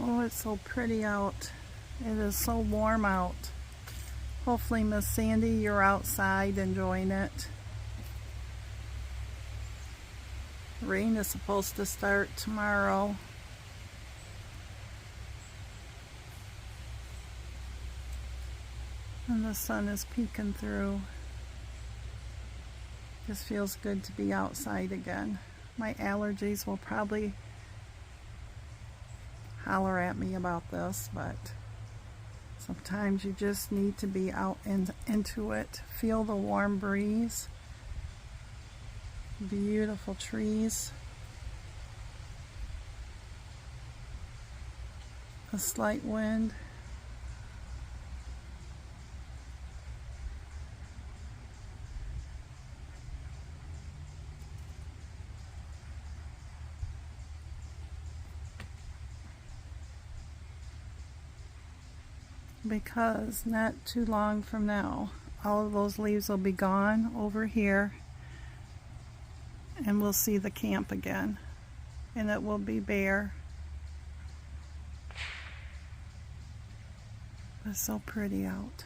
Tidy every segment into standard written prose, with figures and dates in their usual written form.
Oh, it's so pretty out. It is so warm out. Hopefully, Miss Sandy, you're outside enjoying it. Rain is supposed to start tomorrow. And the sun is peeking through. Just feels good to be outside again. My allergies will probably holler at me about this, but sometimes you just need to be out into it. Feel the warm breeze. Beautiful trees. A slight wind. Because not too long from now, all of those leaves will be gone over here, and we'll see the camp again, and it will be bare. It's so pretty out.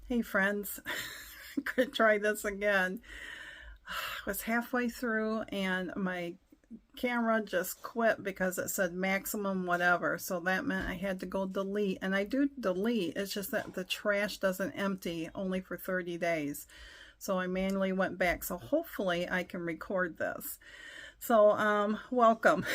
Hey friends, could try this again. I was halfway through and my camera just quit because it said maximum whatever, so that meant I had to go delete, and I do delete, it's just that the trash doesn't empty only for 30 days, so I manually went back. So hopefully I can record this. So welcome.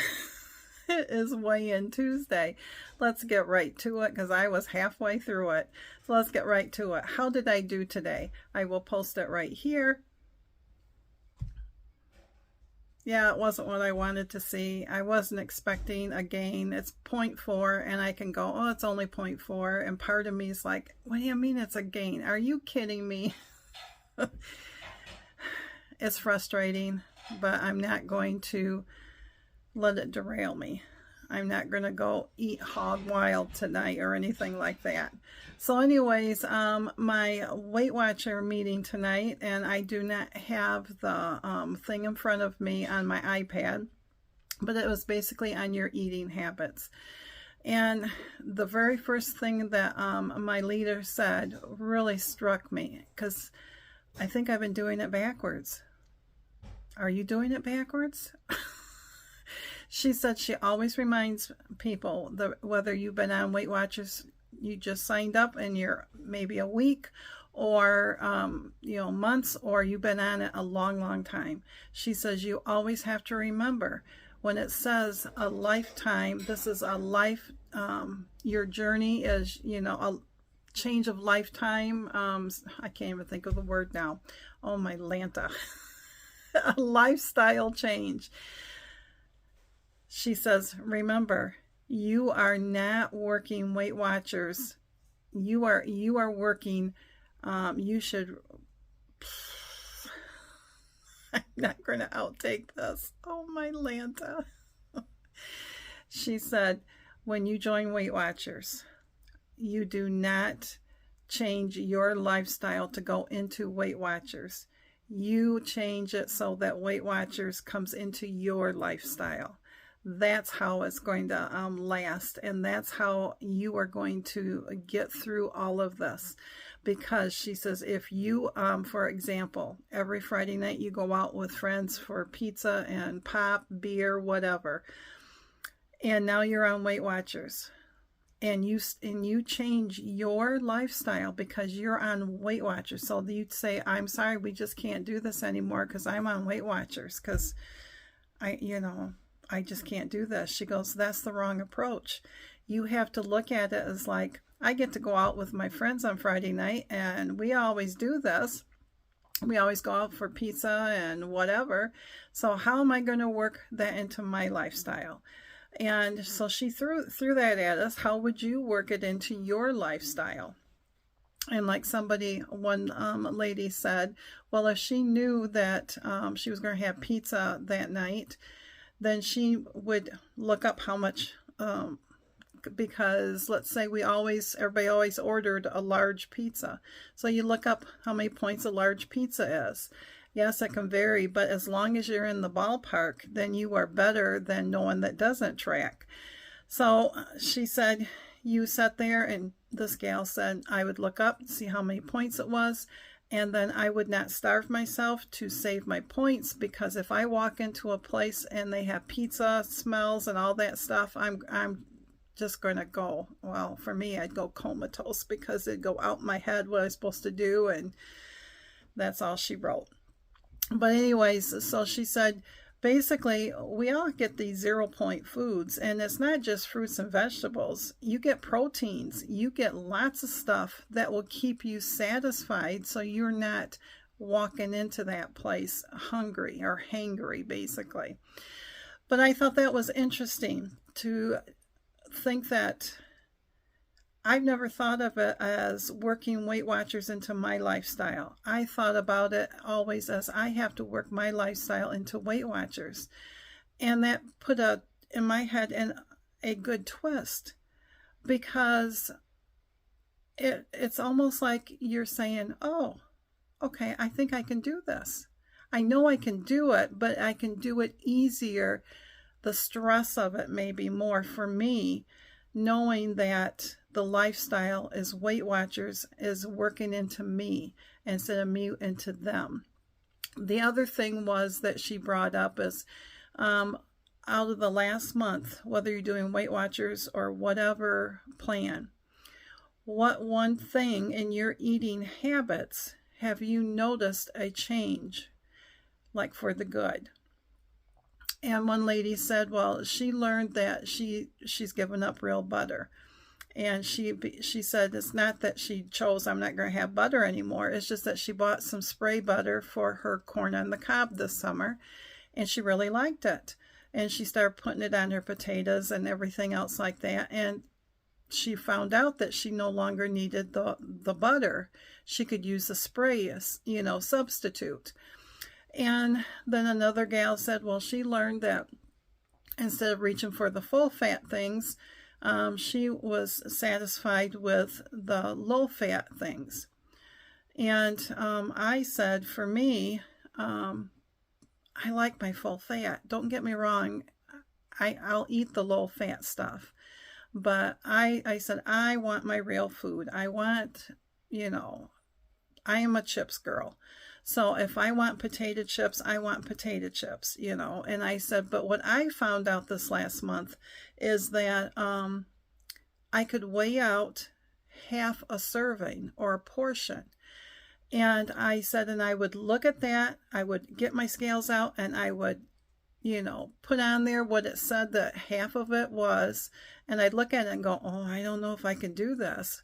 It is weigh-in Tuesday. Let's get right to it because I was halfway through it. So let's get right to it. How did I do today? I will post it right here. Yeah, it wasn't what I wanted to see. I wasn't expecting a gain. It's 0.4, and I can go, oh, it's only 0.4. And part of me is like, what do you mean it's a gain? Are you kidding me? It's frustrating, but I'm not going to let it derail me. I'm not going to go eat hog wild tonight or anything like that. So anyways, my Weight Watcher meeting tonight, and I do not have the thing in front of me on my iPad, but it was basically on your eating habits. And the very first thing that my leader said really struck me, because I think I've been doing it backwards. Are you doing it backwards? She said she always reminds people that whether you've been on Weight Watchers, you just signed up and you're maybe a week or months, or you've been on it a long time. She says you always have to remember when it says a lifetime, this is a life, your journey is, a change of lifetime. I can't even think of the word now. Oh my Lanta. A lifestyle change. She says, remember, you are not working Weight Watchers. You are working, you should, I'm not going to outtake this. Oh my Lanta. She said, when you join Weight Watchers, you do not change your lifestyle to go into Weight Watchers. You change it so that Weight Watchers comes into your lifestyle. That's how it's going to last, and that's how you are going to get through all of this. Because she says if you, for example, every Friday night you go out with friends for pizza and pop, beer, whatever, and now you're on Weight Watchers, and you change your lifestyle because you're on Weight Watchers. So you'd say, I'm sorry, we just can't do this anymore because I'm on Weight Watchers, because I just can't do this. She goes, that's the wrong approach. You have to look at it as like, I get to go out with my friends on Friday night, and we always do this. We always go out for pizza and whatever. So how am I going to work that into my lifestyle? And so she threw that at us. How would you work it into your lifestyle? And like one lady said, well, if she knew that she was going to have pizza that night, then she would look up how much because let's say everybody always ordered a large pizza. So you look up how many points a large pizza is. Yes, it can vary, but as long as you're in the ballpark, then you are better than no one that doesn't track. So she said, you sat there, and this gal said, I would look up, see how many points it was, and then I would not starve myself to save my points, because if I walk into a place and they have pizza smells and all that stuff, I'm just going to go, well, for me, I'd go comatose, because it'd go out my head what I was supposed to do, and that's all she wrote. But anyways, so she said, basically, we all get these 0-point foods, and it's not just fruits and vegetables. You get proteins. You get lots of stuff that will keep you satisfied, so you're not walking into that place hungry or hangry, basically. But I thought that was interesting to think that I've never thought of it as working Weight Watchers into my lifestyle. I thought about it always as I have to work my lifestyle into Weight Watchers. And that put in my head a good twist, because it's almost like you're saying, oh, okay, I think I can do this. I know I can do it, but I can do it easier. The stress of it may be more for me, knowing that the lifestyle is Weight Watchers is working into me instead of me into them. The other thing was that she brought up is out of the last month, whether you're doing Weight Watchers or whatever plan, what one thing in your eating habits have you noticed a change, like for the good? And one lady said, well, she learned that she's given up real butter. And she said it's not that she chose, I'm not going to have butter anymore. It's just that she bought some spray butter for her corn on the cob this summer, and she really liked it. And she started putting it on her potatoes and everything else like that. And she found out that she no longer needed the butter. She could use the spray, substitute. And then another gal said, well, she learned that instead of reaching for the full fat things, she was satisfied with the low fat things. And I said, for me, I like my full fat. Don't get me wrong. I'll eat the low fat stuff. But I said, I want my real food. I want, I am a chips girl. So if I want potato chips, I want potato chips, And I said, but what I found out this last month is that I could weigh out half a serving or a portion. And I said, and I would look at that, I would get my scales out, and I would, put on there what it said that half of it was. And I'd look at it and go, oh, I don't know if I can do this.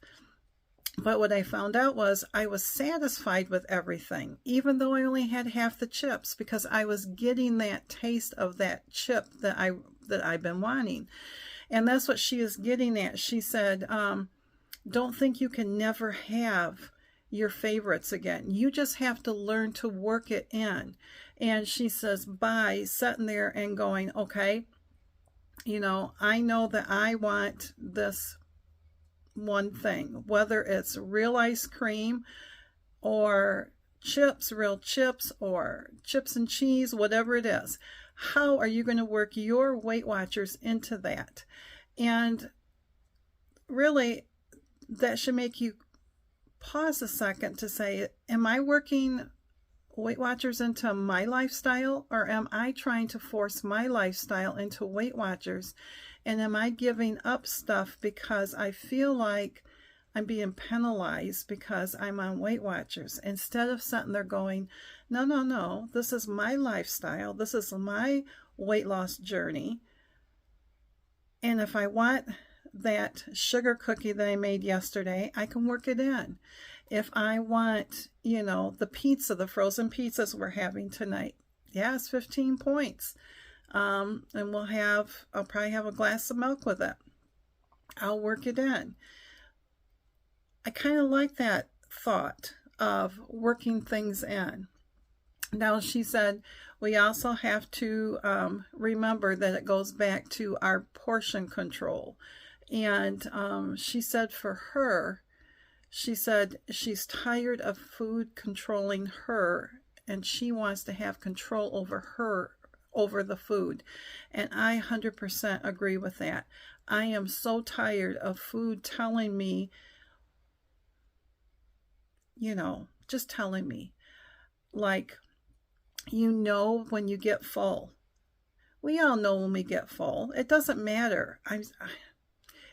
But what I found out was I was satisfied with everything, even though I only had half the chips, because I was getting that taste of that chip that I've been wanting. And that's what she is getting at. She said, don't think you can never have your favorites again. You just have to learn to work it in. And she says, by sitting there and going, okay, I know that I want this one thing, whether it's real ice cream or chips, real chips, or chips and cheese, whatever it is. How are you going to work your Weight Watchers into that? And really, that should make you pause a second to say, am I working Weight Watchers into my lifestyle, or am I trying to force my lifestyle into Weight Watchers? And am I giving up stuff because I feel like I'm being penalized because I'm on Weight Watchers, instead of sitting there going, no, this is my lifestyle. This is my weight loss journey. And if I want that sugar cookie that I made yesterday, I can work it in. If I want, the pizza, the frozen pizzas we're having tonight, yeah, it's 15 points. And I'll probably have a glass of milk with it. I'll work it in. I kind of like that thought of working things in. Now, she said, we also have to remember that it goes back to our portion control. And she said for her, she said she's tired of food controlling her, and she wants to have control over her, over the food. And I 100% agree with that. I am so tired of food telling me, just telling me, like, when you get full. We all know when we get full. It doesn't matter.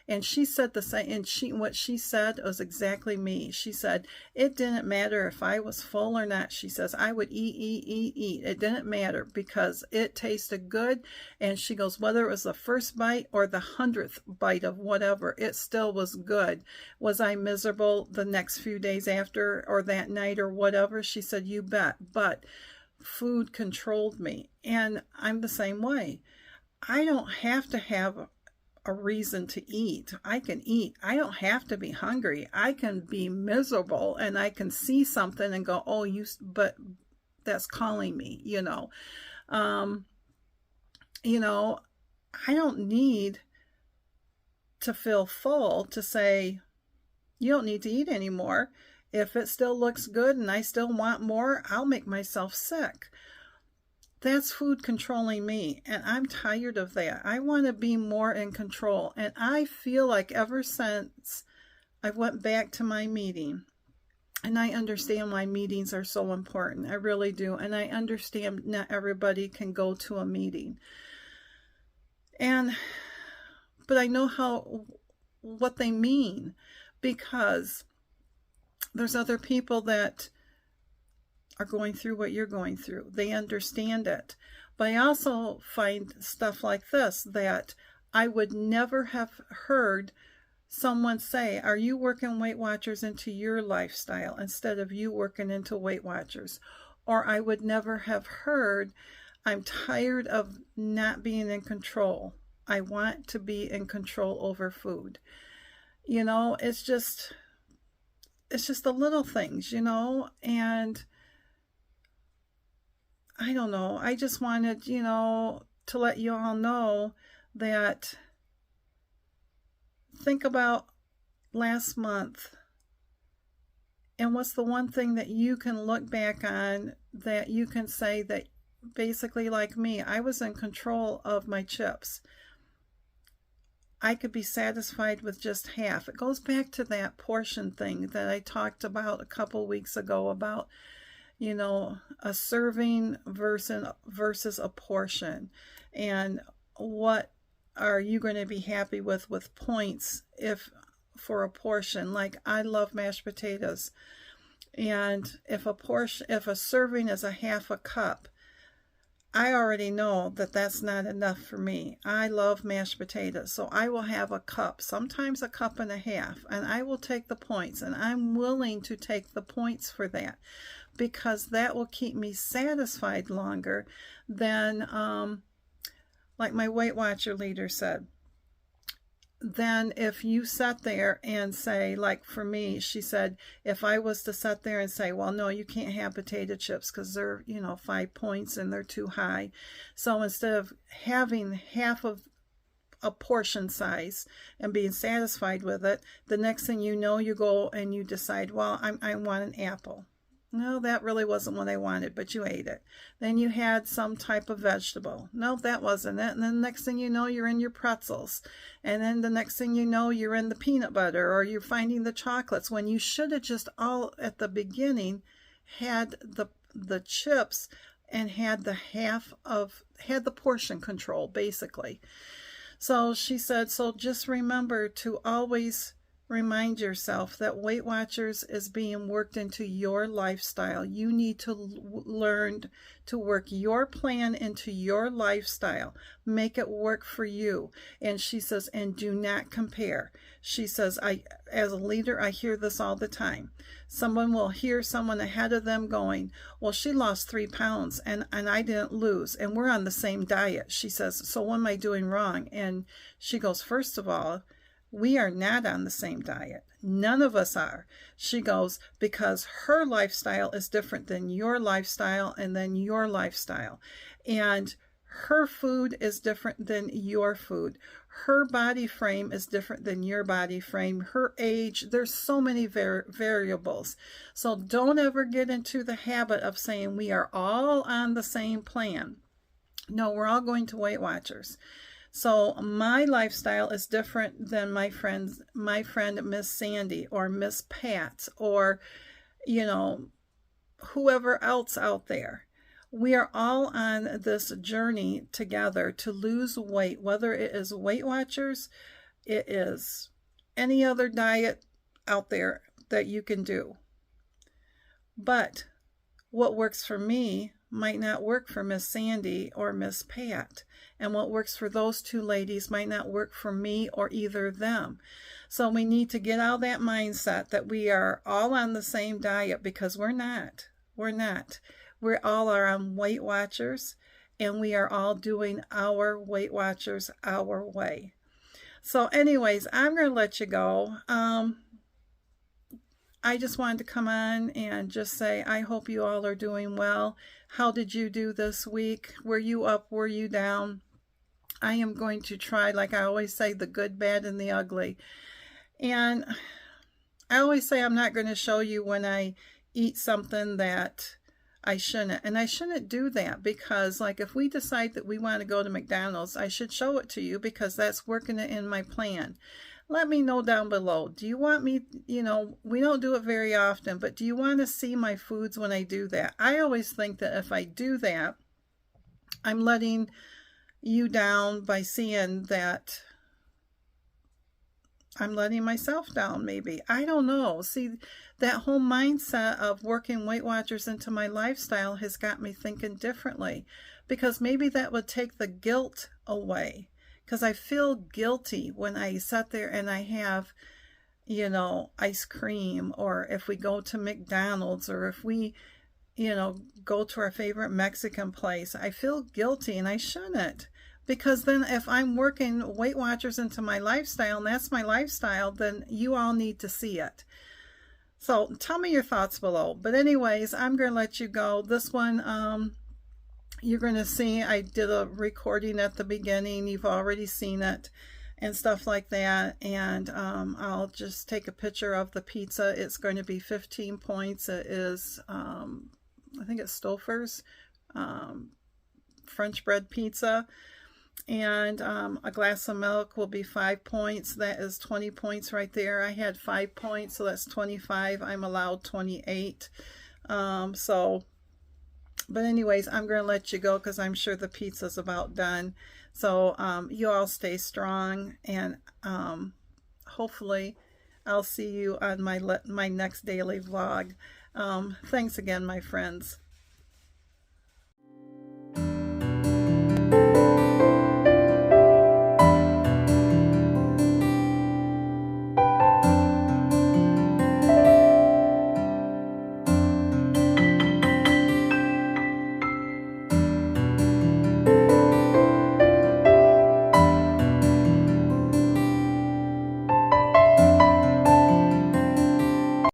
And she said the same, and what she said was exactly me. She said, it didn't matter if I was full or not. She says, I would eat. It didn't matter because it tasted good. And she goes, whether it was the first bite or the 100th bite of whatever, it still was good. Was I miserable the next few days after or that night or whatever? She said, you bet. But food controlled me. And I'm the same way. I don't have to have a reason to eat. I can eat. I don't have to be hungry. I can be miserable and I can see something and go, oh, but that's calling me, I don't need to feel full to say, you don't need to eat anymore. If it still looks good and I still want more, I'll make myself sick. That's food controlling me, and I'm tired of that. I want to be more in control, and I feel like ever since I went back to my meeting, and I understand why meetings are so important. I really do, and I understand not everybody can go to a meeting. But I know what they mean, because there's other people that are going through what you're going through. They understand it. But I also find stuff like this that I would never have heard someone say, are you working Weight Watchers into your lifestyle instead of you working into Weight Watchers? Or I would never have heard, I'm tired of not being in control. I want to be in control over food. It's just the little things, and I don't know. I just wanted, to let you all know that think about last month and what's the one thing that you can look back on that you can say that basically, like me, I was in control of my chips. I could be satisfied with just half. It goes back to that portion thing that I talked about a couple weeks ago about, a serving versus a portion. And what are you going to be happy with points for a portion? Like, I love mashed potatoes. And if a serving is a half a cup, I already know that that's not enough for me. I love mashed potatoes, so I will have a cup, sometimes a cup and a half, and I will take the points, and I'm willing to take the points for that, because that will keep me satisfied longer than, like my Weight Watcher leader said, then if you sat there and say, like for me, she said, if I was to sit there and say, well, no, you can't have potato chips because they're, 5 points and they're too high. So instead of having half of a portion size and being satisfied with it, the next thing you know, you go and you decide, well, I want an apple. No, that really wasn't what I wanted, but you ate it. Then you had some type of vegetable. No, that wasn't it. And then the next thing you know, you're in your pretzels. And then the next thing you know, you're in the peanut butter, or you're finding the chocolates, when you should have just all at the beginning had the chips and had the portion control, basically. So she said, so just remember to always remind yourself that Weight Watchers is being worked into your lifestyle. You need to learn to work your plan into your lifestyle. Make it work for you. And she says, and do not compare. She says, as a leader, I hear this all the time. Someone will hear someone ahead of them going, well, she lost 3 pounds and I didn't lose, and we're on the same diet. She says, so what am I doing wrong? And she goes, first of all, we are not on the same diet. None of us are. She goes, because her lifestyle is different than your lifestyle and then your lifestyle. And Her food is different than your food. Her body frame is different than your body frame. Her age, there's so many variables. So don't ever get into the habit of saying we are all on the same plan. No, we're all going to Weight Watchers. So my lifestyle is different than my friend Miss Sandy or Miss Pat or, you know, whoever else out there. We are all on this journey together to lose weight, whether it is Weight Watchers, it is any other diet out there that you can do. But what works for me might not work for Miss Sandy or Miss Pat. And what works for those two ladies might not work for me or either of them. So we need to get out of that mindset that we are all on the same diet, because we're not. We're not. We all are on Weight Watchers, and we are all doing our Weight Watchers our way. So anyways, I'm going to let you go. I just wanted to come on and just say, I hope you all are doing well. How did you do this week? Were you up? Were you down? I am going to try, like I always say, the good, bad, and the ugly. And I always say I'm not going to show you when I eat something that I shouldn't. And I shouldn't do that, because like if we decide that we want to go to McDonald's, I should show it to you, because that's working it in my plan. Let me know down below. Do you want me, you know, we don't do it very often, but do you want to see my foods when I do that? I always think that if I do that, I'm letting you down by seeing that I'm letting myself down, maybe. I don't know. See, that whole mindset of working Weight Watchers into my lifestyle has got me thinking differently, because maybe that would take the guilt away. Because I feel guilty when I sit there and I have, you know, ice cream, or if we go to McDonald's, or if we, you know, go to our favorite Mexican place. I feel guilty, and I shouldn't. Because then if I'm working Weight Watchers into my lifestyle, and that's my lifestyle, then you all need to see it. So tell me your thoughts below. But anyways, I'm going to let you go. This one, you're going to see I did a recording at the beginning. You've already seen it and stuff like that. And I'll just take a picture of the pizza. It's going to be 15 points. It is, I think it's Stouffer's French bread pizza. And a glass of milk will be 5 points. That is 20 points right there. I had 5 points, so that's 25. I'm allowed 28. But anyways, I'm going to let you go, because I'm sure the pizza's about done. So you all stay strong, and hopefully I'll see you on my next daily vlog. Thanks again, my friends.